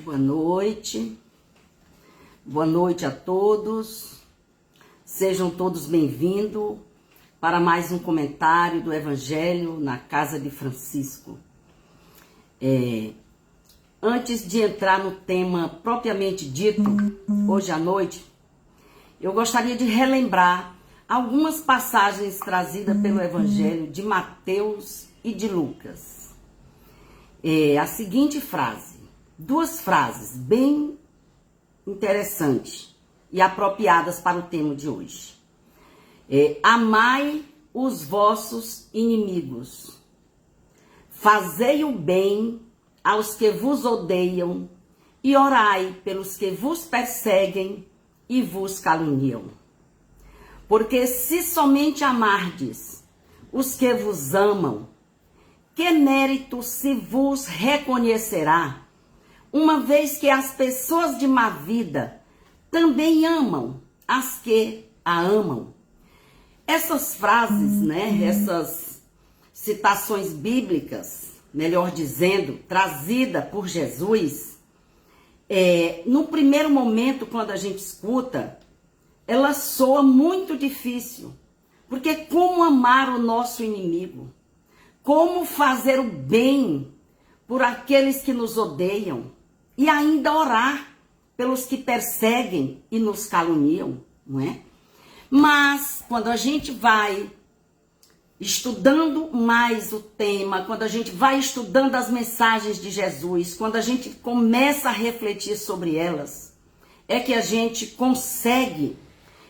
Boa noite a todos, sejam todos bem-vindos para mais um comentário do Evangelho na Casa de Francisco. Antes de entrar no tema propriamente dito, hoje à noite, eu gostaria de relembrar algumas passagens trazidas pelo Evangelho de Mateus e de Lucas. A seguinte frase, duas frases bem interessantes e apropriadas para o tema de hoje. Amai os vossos inimigos, fazei o bem aos que vos odeiam e orai pelos que vos perseguem e vos caluniam. Porque se somente amardes os que vos amam, que mérito se vos reconhecerá, uma vez que as pessoas de má vida também amam as que a amam. Essas frases, essas citações bíblicas, melhor dizendo, trazida por Jesus, no primeiro momento, quando a gente escuta, ela soa muito difícil. Porque como amar o nosso inimigo? Como fazer o bem por aqueles que nos odeiam? E ainda orar pelos que perseguem e nos caluniam, não é? Mas, quando a gente vai estudando mais o tema, quando a gente vai estudando as mensagens de Jesus, quando a gente começa a refletir sobre elas, é que a gente consegue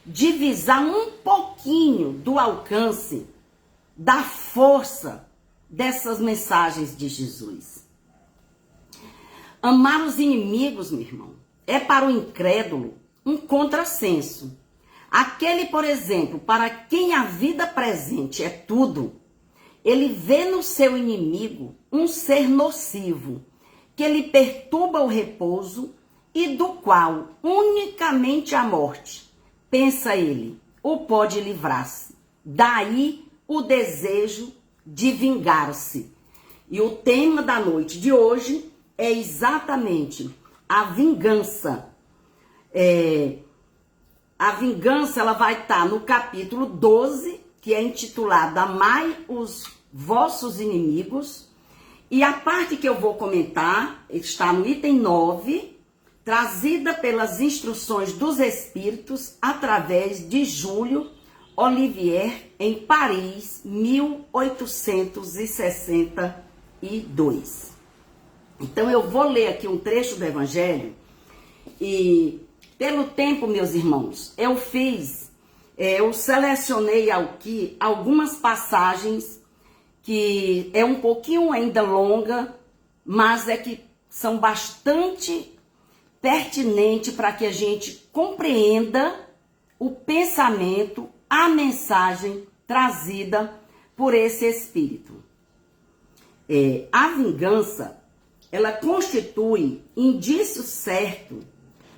divisar um pouquinho do alcance, da força dessas mensagens de Jesus. Amar os inimigos, meu irmão, é para o incrédulo um contrassenso. Aquele, por exemplo, para quem a vida presente é tudo, ele vê no seu inimigo um ser nocivo, que lhe perturba o repouso e do qual unicamente a morte, pensa ele, o pode livrar-se. Daí o desejo de vingar-se. E o tema da noite de hoje é exatamente a vingança. A vingança, ela vai estar no capítulo 12, que é intitulado Amai os vossos inimigos. E a parte que eu vou comentar está no item 9, trazida pelas instruções dos Espíritos através de Júlio Olivier, em Paris, 1862. Então eu vou ler aqui um trecho do Evangelho e, pelo tempo, meus irmãos, eu selecionei aqui algumas passagens que é um pouquinho ainda longa, mas é que são bastante pertinentes para que a gente compreenda o pensamento, a mensagem trazida por esse Espírito. A vingança, ela constitui indício certo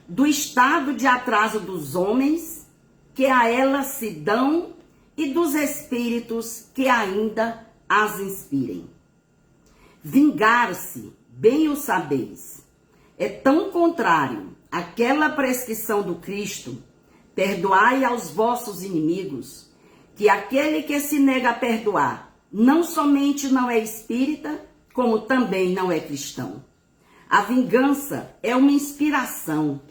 do estado de atraso dos homens que a ela se dão e dos espíritos que ainda as inspirem. Vingar-se, bem o sabeis, é tão contrário àquela prescrição do Cristo, perdoai aos vossos inimigos, que aquele que se nega a perdoar não somente não é espírita, como também não é cristão. A vingança é uma inspiração,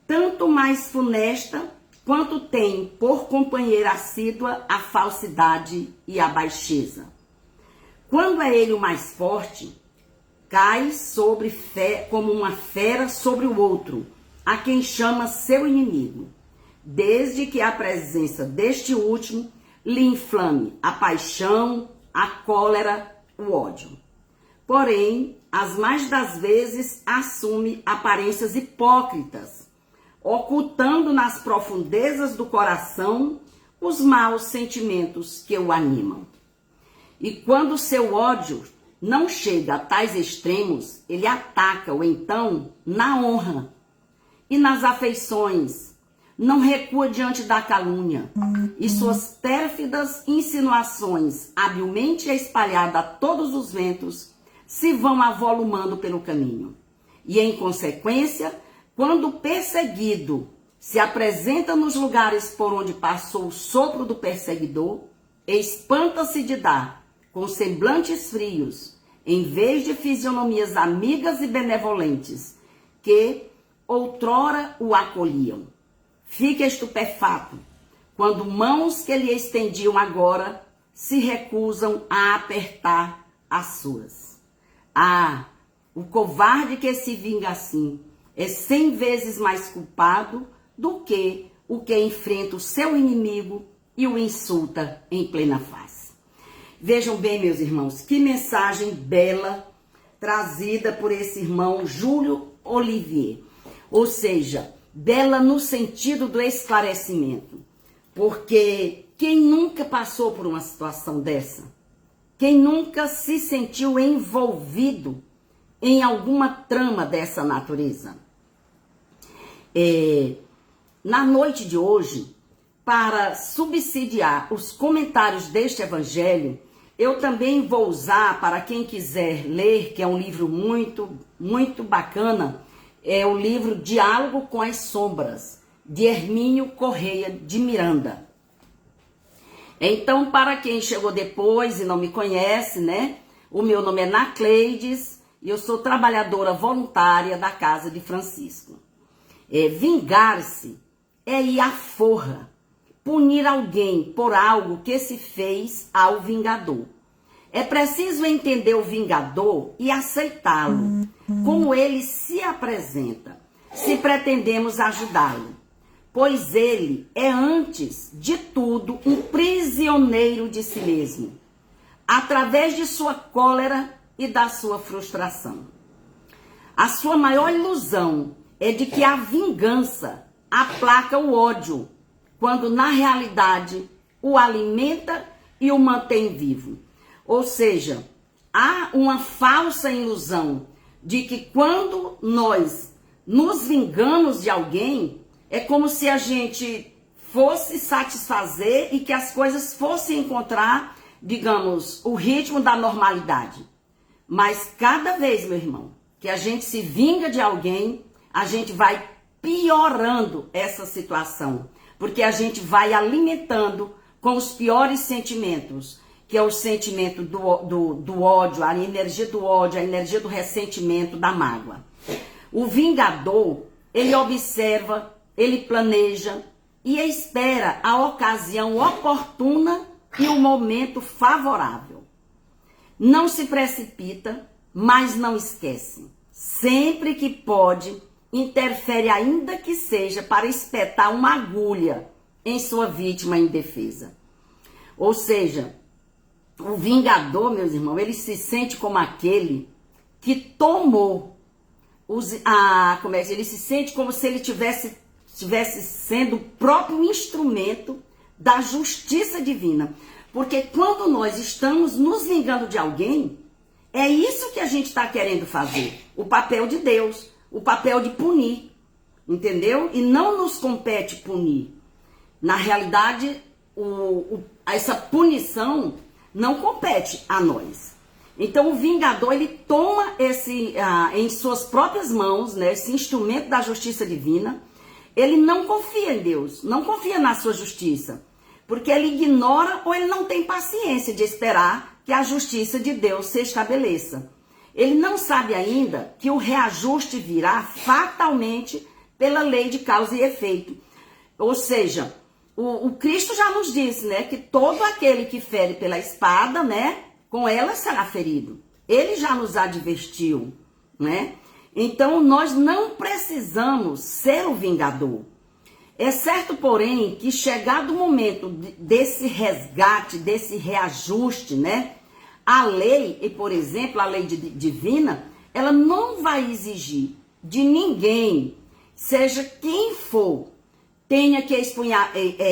tanto mais funesta, quanto tem por companheira assídua a falsidade e a baixeza. Quando é ele o mais forte, cai como uma fera sobre o outro, a quem chama seu inimigo, desde que a presença deste último lhe inflame a paixão, a cólera, o ódio. Porém, as mais das vezes assume aparências hipócritas, ocultando nas profundezas do coração os maus sentimentos que o animam. E quando seu ódio não chega a tais extremos, ele ataca-o então na honra e nas afeições, não recua diante da calúnia, e suas pérfidas insinuações, habilmente espalhadas a todos os ventos, se vão avolumando pelo caminho. E, em consequência, quando o perseguido se apresenta nos lugares por onde passou o sopro do perseguidor, espanta-se de dar, com semblantes frios, em vez de fisionomias amigas e benevolentes, que outrora o acolhiam. Fica estupefato, quando mãos que lhe estendiam agora se recusam a apertar as suas. Ah, o covarde que se vinga assim é 100 vezes mais culpado do que o que enfrenta o seu inimigo e o insulta em plena face. Vejam bem, meus irmãos, que mensagem bela trazida por esse irmão Júlio Olivier. Ou seja, bela no sentido do esclarecimento. Porque quem nunca passou por uma situação dessa? Quem nunca se sentiu envolvido em alguma trama dessa natureza? Na noite de hoje, para subsidiar os comentários deste evangelho, eu também vou usar, para quem quiser ler, que é um livro muito bacana, é o livro Diálogo com as Sombras, de Hermínio Correia de Miranda. Então, para quem chegou depois e não me conhece, né? O meu nome é Nacleides e eu sou trabalhadora voluntária da Casa de Francisco. Vingar-se é ir à forra, punir alguém por algo que se fez ao vingador. É preciso entender o vingador e aceitá-lo, como ele se apresenta, se pretendemos ajudá-lo. Pois ele é, antes de tudo, um prisioneiro de si mesmo, através de sua cólera e da sua frustração. A sua maior ilusão é de que a vingança aplaca o ódio, quando na realidade o alimenta e o mantém vivo. Ou seja, há uma falsa ilusão de que quando nós nos vingamos de alguém, é como se a gente fosse satisfazer e que as coisas fossem encontrar, digamos, o ritmo da normalidade. Mas cada vez, meu irmão, que a gente se vinga de alguém, a gente vai piorando essa situação, porque a gente vai alimentando com os piores sentimentos, que é o sentimento do ódio, a energia do ódio, a energia do ressentimento, da mágoa. O vingador, ele observa, ele planeja e espera a ocasião oportuna e o momento favorável. Não se precipita, mas não esquece. Sempre que pode, interfere ainda que seja para espetar uma agulha em sua vítima indefesa. Ou seja, o vingador, meus irmãos, ele se sente como aquele que tomou ele se sente como se ele tivesse sendo o próprio instrumento da justiça divina. Porque quando nós estamos nos vingando de alguém, é isso que a gente está querendo fazer. O papel de Deus, o papel de punir, entendeu? E não nos compete punir. Na realidade, essa punição não compete a nós. Então o vingador, ele toma em suas próprias mãos, né, esse instrumento da justiça divina. Ele não confia em Deus, não confia na sua justiça, porque ele ignora ou ele não tem paciência de esperar que a justiça de Deus se estabeleça. Ele não sabe ainda que o reajuste virá fatalmente pela lei de causa e efeito. Ou seja, o Cristo já nos disse, né, que todo aquele que fere pela espada, né, com ela será ferido. Ele já nos advertiu, né? Então, nós não precisamos ser o vingador. É certo, porém, que chegado o momento desse resgate, desse reajuste, né? A lei, e por exemplo, a lei divina, ela não vai exigir de ninguém, seja quem for, tenha que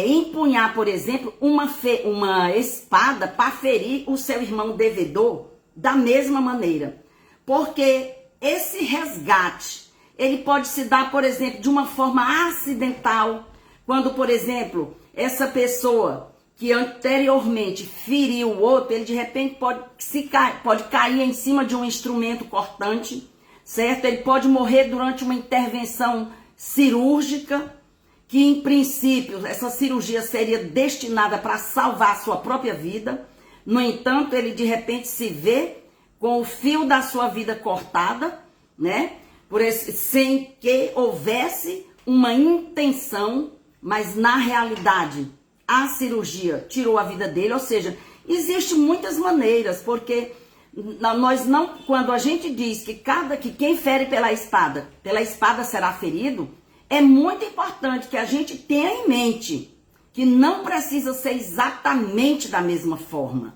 empunhar, por exemplo, uma espada para ferir o seu irmão devedor da mesma maneira. Porque esse resgate, ele pode se dar, por exemplo, de uma forma acidental, quando, por exemplo, essa pessoa que anteriormente feriu o outro, ele de repente pode cair em cima de um instrumento cortante, certo? Ele pode morrer durante uma intervenção cirúrgica, que em princípio essa cirurgia seria destinada para salvar a sua própria vida. No entanto, ele de repente se vê com o fio da sua vida cortada, né? Sem que houvesse uma intenção, mas na realidade a cirurgia tirou a vida dele. Ou seja, existem muitas maneiras, porque nós não, quando a gente diz que quem fere pela espada será ferido, é muito importante que a gente tenha em mente que não precisa ser exatamente da mesma forma,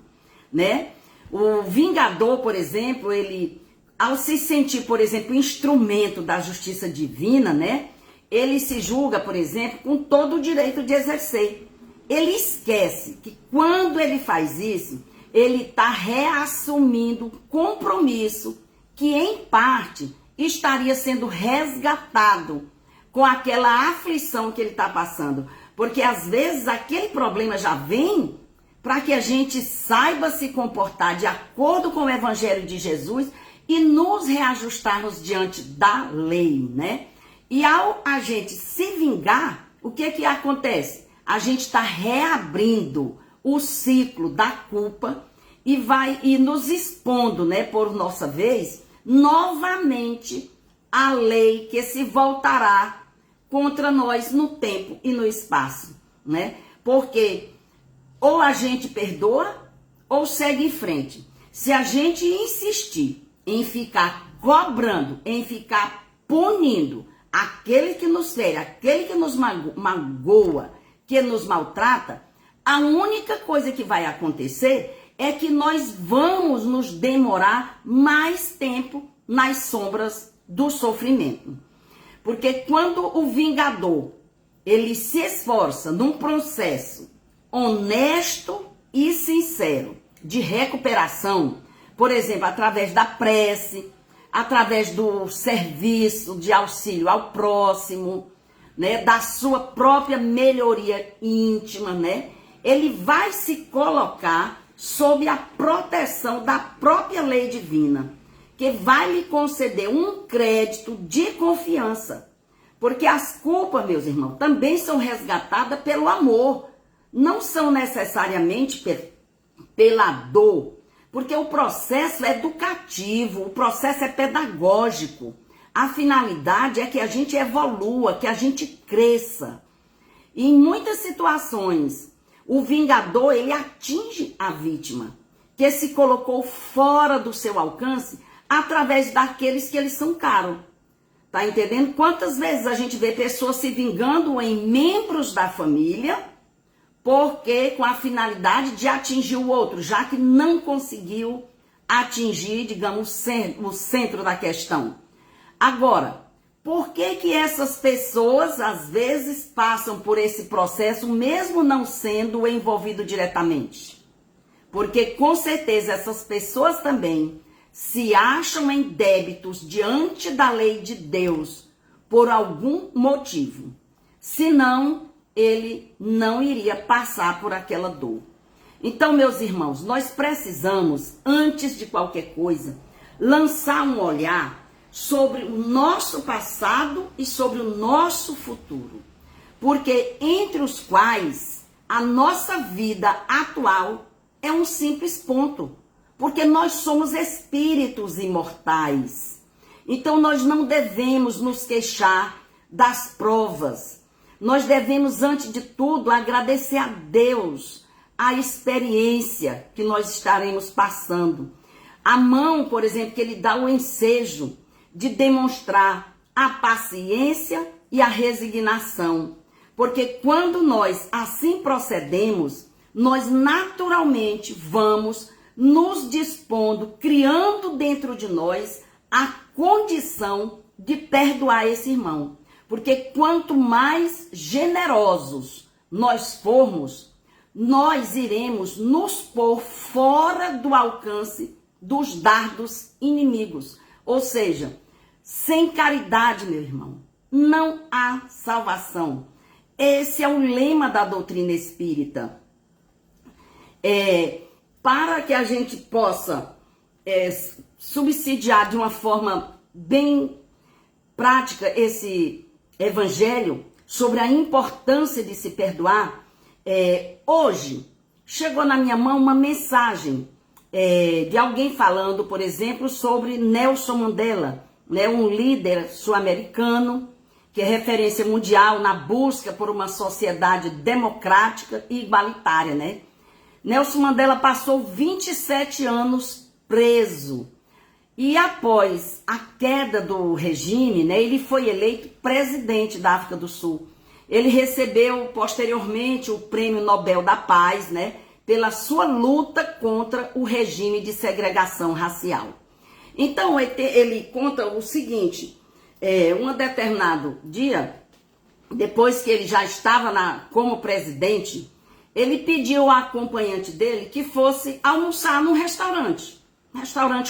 né? O vingador, por exemplo, ele, ao se sentir, por exemplo, instrumento da justiça divina, né? Ele se julga, por exemplo, com todo o direito de exercer. Ele esquece que quando ele faz isso, ele está reassumindo compromisso que, em parte, estaria sendo resgatado com aquela aflição que ele está passando. Porque, às vezes, aquele problema já vem para que a gente saiba se comportar de acordo com o Evangelho de Jesus e nos reajustarmos diante da lei, né? E ao a gente se vingar, o que acontece? A gente está reabrindo o ciclo da culpa e nos expondo, né, por nossa vez, novamente a lei que se voltará contra nós no tempo e no espaço, né? Porque ou a gente perdoa ou segue em frente. Se a gente insistir em ficar cobrando, em ficar punindo aquele que nos fere, aquele que nos magoa, que nos maltrata, a única coisa que vai acontecer é que nós vamos nos demorar mais tempo nas sombras do sofrimento. Porque quando o vingador, ele se esforça num processo honesto e sincero de recuperação, por exemplo, através da prece, através do serviço de auxílio ao próximo, né, da sua própria melhoria íntima, né, ele vai se colocar sob a proteção da própria lei divina, que vai lhe conceder um crédito de confiança. Porque as culpas, meus irmãos, também são resgatadas pelo amor, não são necessariamente pela dor, porque o processo é educativo, o processo é pedagógico. A finalidade é que a gente evolua, que a gente cresça. E em muitas situações, o vingador, ele atinge a vítima, que se colocou fora do seu alcance através daqueles que eles são caros. Tá entendendo? Quantas vezes a gente vê pessoas se vingando em membros da família, porque com a finalidade de atingir o outro, já que não conseguiu atingir, digamos, o centro da questão. Agora, por que essas pessoas, às vezes, passam por esse processo, mesmo não sendo envolvido diretamente? Porque, com certeza, essas pessoas também se acham em débitos diante da lei de Deus por algum motivo. Senão, ele não iria passar por aquela dor. Então, meus irmãos, nós precisamos, antes de qualquer coisa, lançar um olhar sobre o nosso passado e sobre o nosso futuro. Porque entre os quais a nossa vida atual é um simples ponto. Porque nós somos espíritos imortais. Então, nós não devemos nos queixar das provas. Nós devemos, antes de tudo, agradecer a Deus a experiência que nós estaremos passando. A mão, por exemplo, que ele dá o ensejo de demonstrar a paciência e a resignação. Porque quando nós assim procedemos, nós naturalmente vamos nos dispondo, criando dentro de nós a condição de perdoar esse irmão. Porque quanto mais generosos nós formos, nós iremos nos pôr fora do alcance dos dardos inimigos. Ou seja, sem caridade, meu irmão, não há salvação. Esse é o lema da doutrina espírita. Para que a gente possa subsidiar de uma forma bem prática esse evangelho sobre a importância de se perdoar, hoje chegou na minha mão uma mensagem de alguém falando, por exemplo, sobre Nelson Mandela, né, um líder sul-americano que é referência mundial na busca por uma sociedade democrática e igualitária, né? Nelson Mandela passou 27 anos preso. E após a queda do regime, né, ele foi eleito presidente da África do Sul. Ele recebeu posteriormente o Prêmio Nobel da Paz, né, pela sua luta contra o regime de segregação racial. Então ele conta o seguinte, um determinado dia, depois que ele já estava como presidente, ele pediu ao acompanhante dele que fosse almoçar num restaurante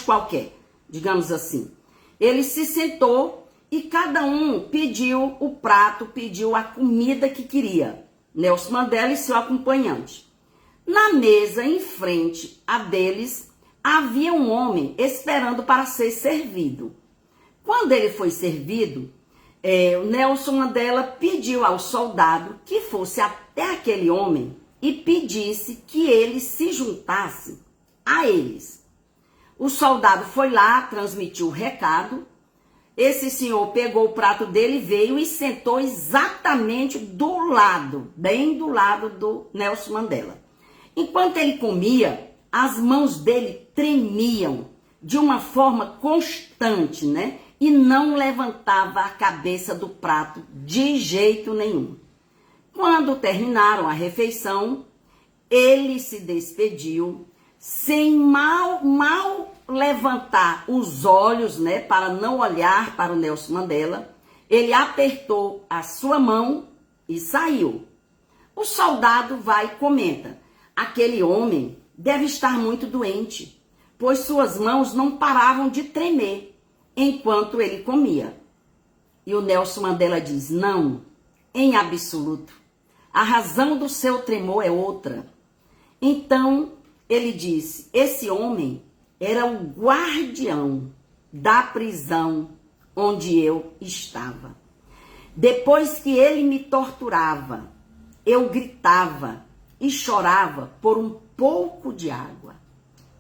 qualquer, digamos assim. Ele se sentou e cada um pediu o prato, pediu a comida que queria. Nelson Mandela e seu acompanhante. Na mesa em frente a deles, havia um homem esperando para ser servido. Quando ele foi servido, o Nelson Mandela pediu ao soldado que fosse até aquele homem e pedisse que ele se juntasse a eles. O soldado foi lá, transmitiu o recado. Esse senhor pegou o prato dele, veio e sentou exatamente do lado, bem do lado do Nelson Mandela. Enquanto ele comia, as mãos dele tremiam de uma forma constante, né? E não levantava a cabeça do prato de jeito nenhum. Quando terminaram a refeição, ele se despediu, sem mal levantar os olhos, né, para não olhar para o Nelson Mandela. Ele apertou a sua mão e saiu. O soldado vai e comenta: aquele homem deve estar muito doente, pois suas mãos não paravam de tremer enquanto ele comia. E o Nelson Mandela diz: não, em absoluto. A razão do seu tremor é outra. Então ele disse: esse homem era o guardião da prisão onde eu estava. Depois que ele me torturava, eu gritava e chorava por um pouco de água.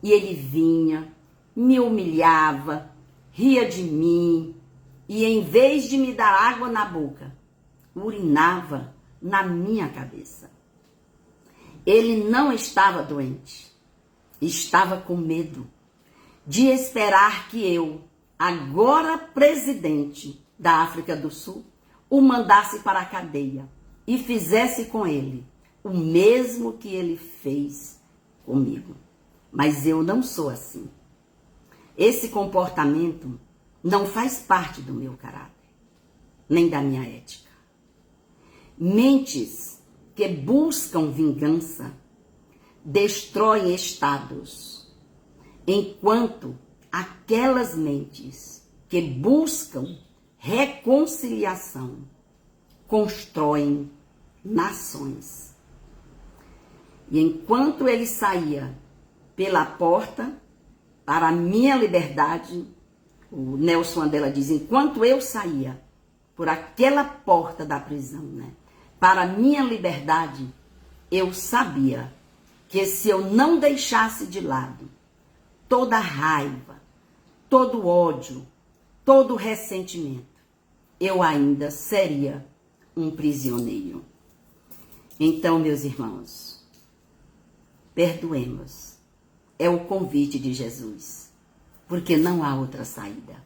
E ele vinha, me humilhava, ria de mim e, em vez de me dar água na boca, urinava na minha cabeça. Ele não estava doente, estava com medo de esperar que eu, agora presidente da África do Sul, o mandasse para a cadeia e fizesse com ele o mesmo que ele fez comigo. Mas eu não sou assim. Esse comportamento não faz parte do meu caráter, nem da minha ética. Mentes que buscam vingança destroem estados, enquanto aquelas mentes que buscam reconciliação constroem nações. E enquanto ele saía pela porta para a minha liberdade, o Nelson Mandela diz: enquanto eu saía por aquela porta da prisão, né, para a minha liberdade, eu sabia que se eu não deixasse de lado toda raiva, todo ódio, todo ressentimento, eu ainda seria um prisioneiro. Então, meus irmãos, perdoemos. É o convite de Jesus, porque não há outra saída.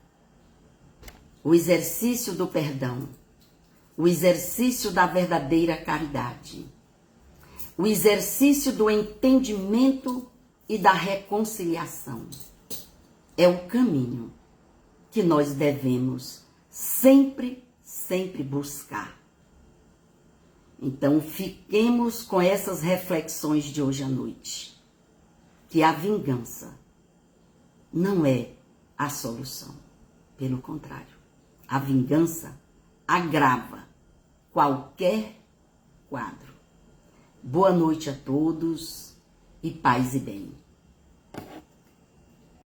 O exercício do perdão, o exercício da verdadeira caridade, o exercício do entendimento e da reconciliação é o caminho que nós devemos sempre buscar. Então, fiquemos com essas reflexões de hoje à noite, que a vingança não é a solução. Pelo contrário, a vingança agrava qualquer quadro. Boa noite a todos e paz e bem.